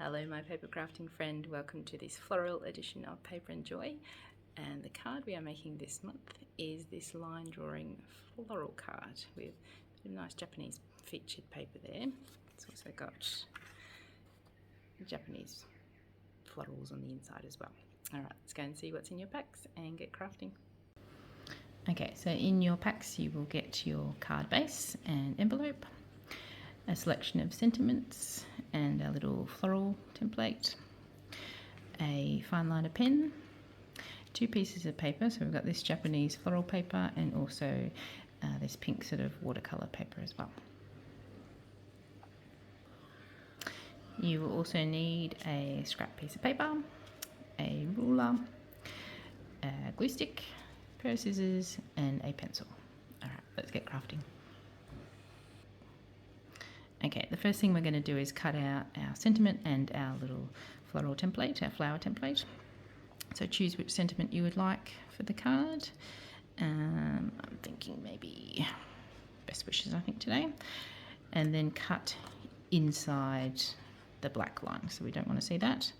Hello my paper crafting friend, welcome to this floral edition of Paper and Joy, and the card we are making this month is this line drawing floral card with a nice Japanese featured paper there. It's also got Japanese florals on the inside as well. Alright, let's go and see what's in your packs and get crafting. Okay, so in your packs you will get your card base and envelope, a selection of sentiments and a little floral template, a fine liner pen, 2 pieces of paper, so we've got this Japanese floral paper and also this pink sort of watercolour paper as well. You will also need a scrap piece of paper, a ruler, a glue stick, a pair of scissors and a pencil. Alright, let's get crafting. Okay, the first thing we're going to do is cut out our sentiment and our little floral template, our flower template. So choose which sentiment you would like for the card. I'm thinking maybe best wishes, I think, today. And then cut inside the black line, so we don't want to see that.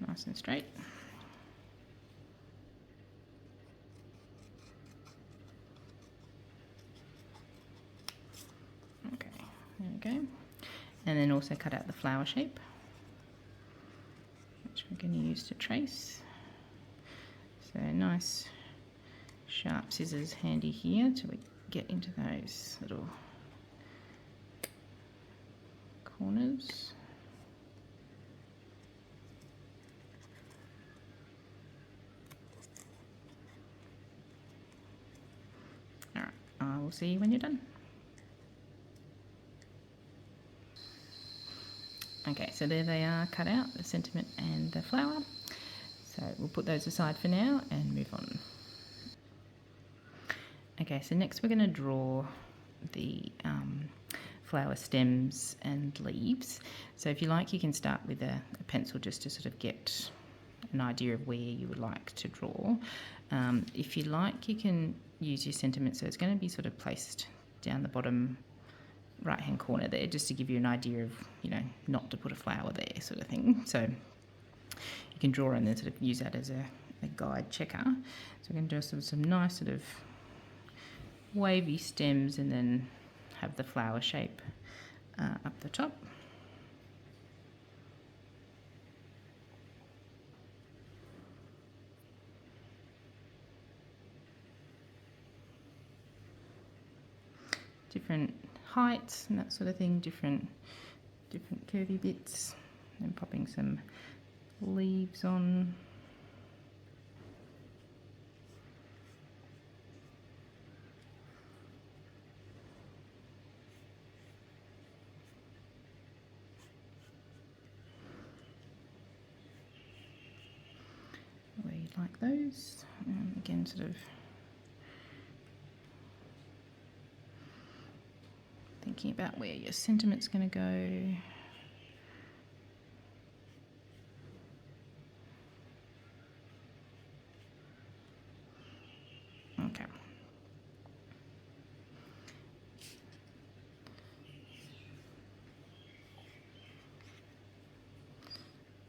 Nice and straight. Okay, there we go. And then also cut out the flower shape, which we're going to use to trace. So nice sharp scissors handy here till we get into those little corners. Alright, I will see you when you're done. Okay, so there they are cut out, the sentiment and the flower. So we'll put those aside for now and move on. Okay, so next we're going to draw the flower stems and leaves. So if you like, you can start with a pencil just to sort of get an idea of where you would like to draw. If you like, you can use your sentiment, so it's going to be sort of placed down the bottom right hand corner there, just to give you an idea of, you know, not to put a flower there sort of thing. So you can draw and then sort of use that as a guide checker. So we're going to do some nice sort of wavy stems and then have the flower shape up the top. Different heights and that sort of thing, different curvy bits, and popping some leaves on. Where you'd like those. Again, sort of thinking about where your sentiment's going to go. Okay.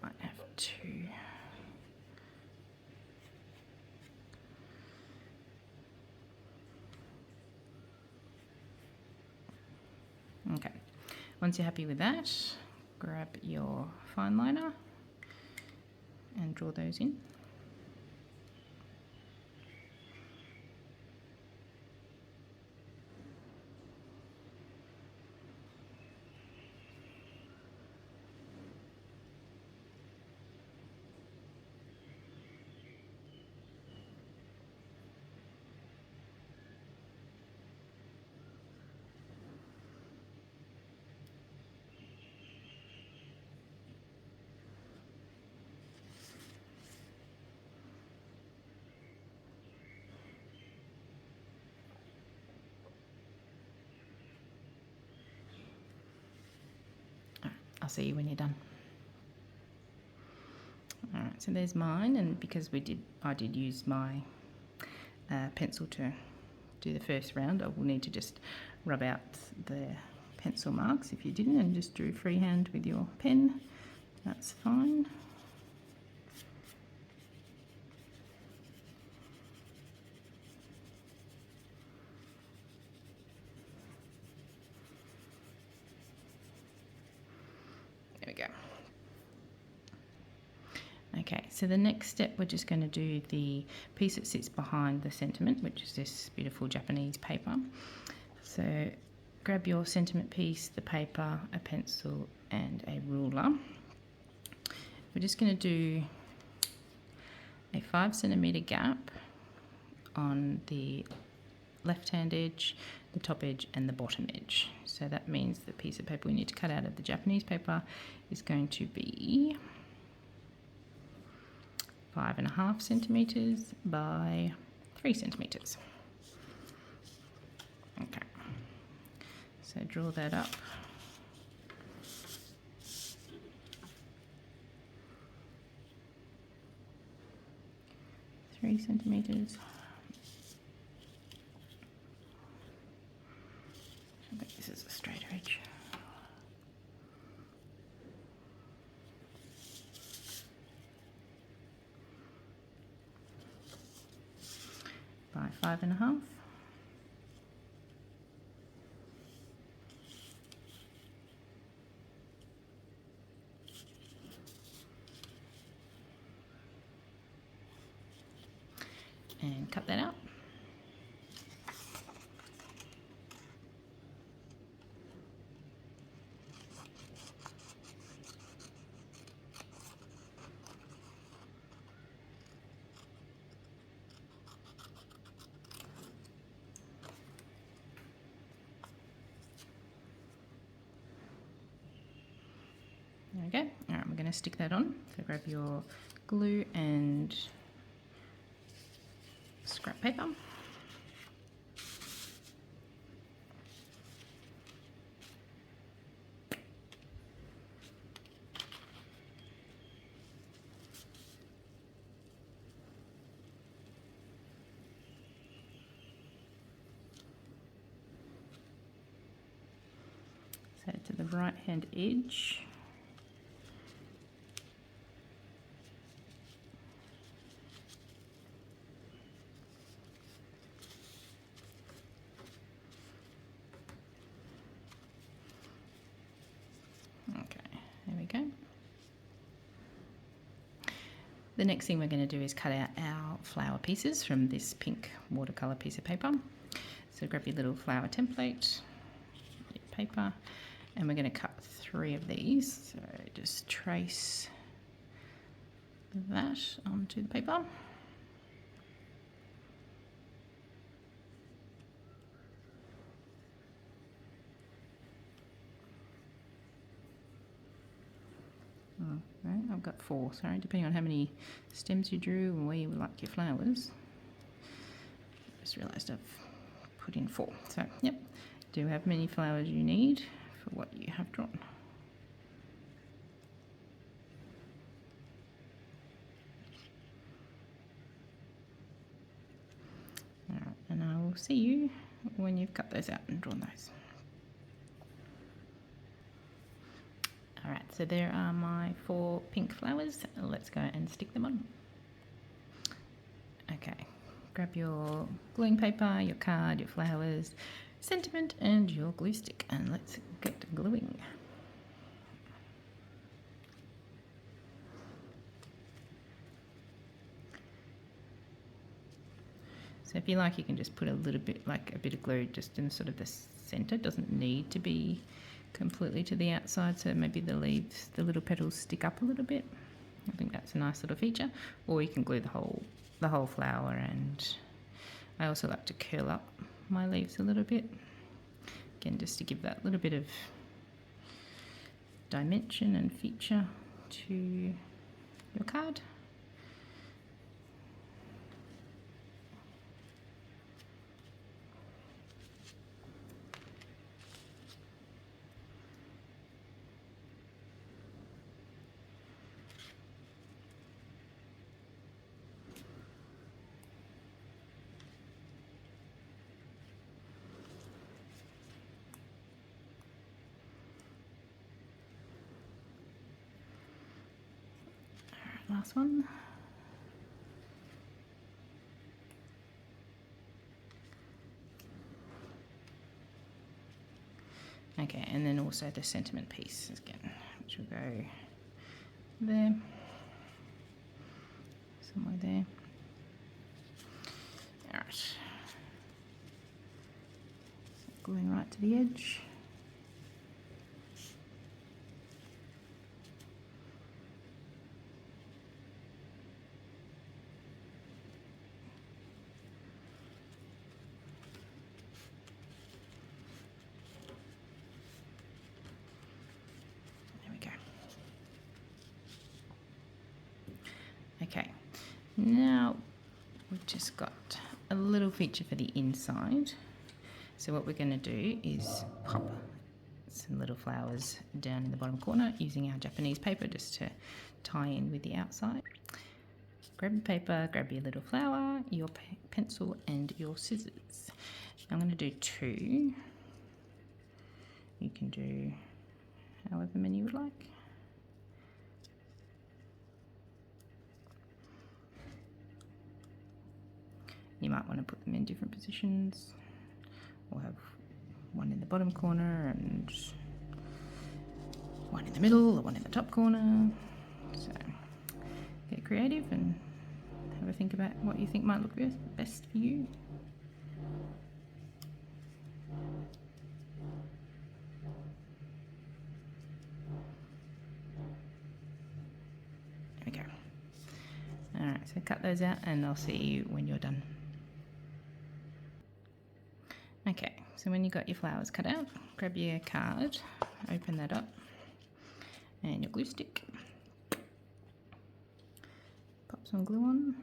Might have to. Okay, once you're happy with that, grab your fine liner and draw those in. I'll see you when you're done. Alright, so there's mine, and because I did use my pencil to do the first round, I will need to just rub out the pencil marks if you didn't and just drew freehand with your pen. That's fine. There we go. Okay, so the next step, we're just going to do the piece that sits behind the sentiment, which is this beautiful Japanese paper. So grab your sentiment piece, the paper, a pencil and a ruler. We're just going to do a 5 centimetre gap on the left hand edge, the top edge and the bottom edge. So that means the piece of paper we need to cut out of the Japanese paper is going to be 5.5 centimetres by 3 centimetres. Okay, so draw that up. Three centimetres. I think this is a straighter edge. By 5.5. And cut that out. There we go. All right, we're going to stick that on. So grab your glue and scrap paper. So to the right hand edge. The next thing we're going to do is cut out our flower pieces from this pink watercolour piece of paper. So grab your little flower template, your paper, and we're going to cut 3 of these. So just trace that onto the paper. Right, I've got 4, sorry, depending on how many stems you drew and where you would like your flowers. Just realised I've put in 4. So, yep, do have many flowers you need for what you have drawn. Alright, and I will see you when you've cut those out and drawn those. Alright, so there are my 4 pink flowers. Let's go and stick them on. Okay, grab your gluing paper, your card, your flowers, sentiment and your glue stick, and let's get gluing. So if you like, you can just put a little bit, like a bit of glue just in sort of the centre. It doesn't need to be completely to the outside, so maybe the leaves, the little petals stick up a little bit. I think that's a nice little feature. Or you can glue the whole flower, and I also like to curl up my leaves a little bit. Again, just to give that little bit of dimension and feature to your card. last one. Okay, and then also the sentiment piece again, which will go there, somewhere there. All right, so going right to the edge. Okay, now we've just got a little feature for the inside. So what we're going to do is pop some little flowers down in the bottom corner using our Japanese paper just to tie in with the outside. Grab your paper, grab your little flower, your pencil and your scissors. I'm going to do 2. You can do however many you would like. You might want to put them in different positions, or have one in the bottom corner and one in the middle or one in the top corner. So get creative and have a think about what you think might look best for you. There we go. Alright, so cut those out and I'll see you when you're done. Okay, so when you've got your flowers cut out, grab your card, open that up, and your glue stick. Pop some glue on.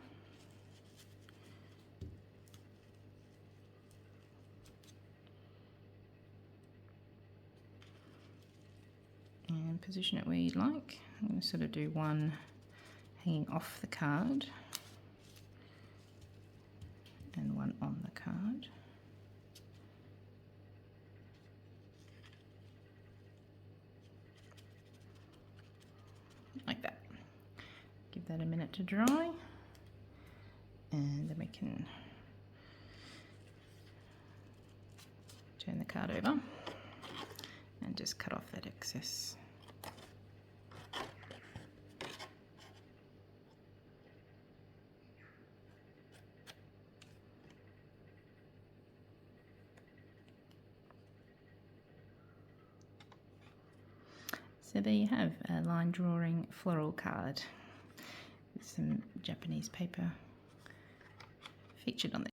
And position it where you'd like. I'm going to sort of do one hanging off the card and one on the card. Like that. Give that a minute to dry, and then we can turn the card over and just cut off that excess. So there you have a line drawing floral card with some Japanese paper featured on there.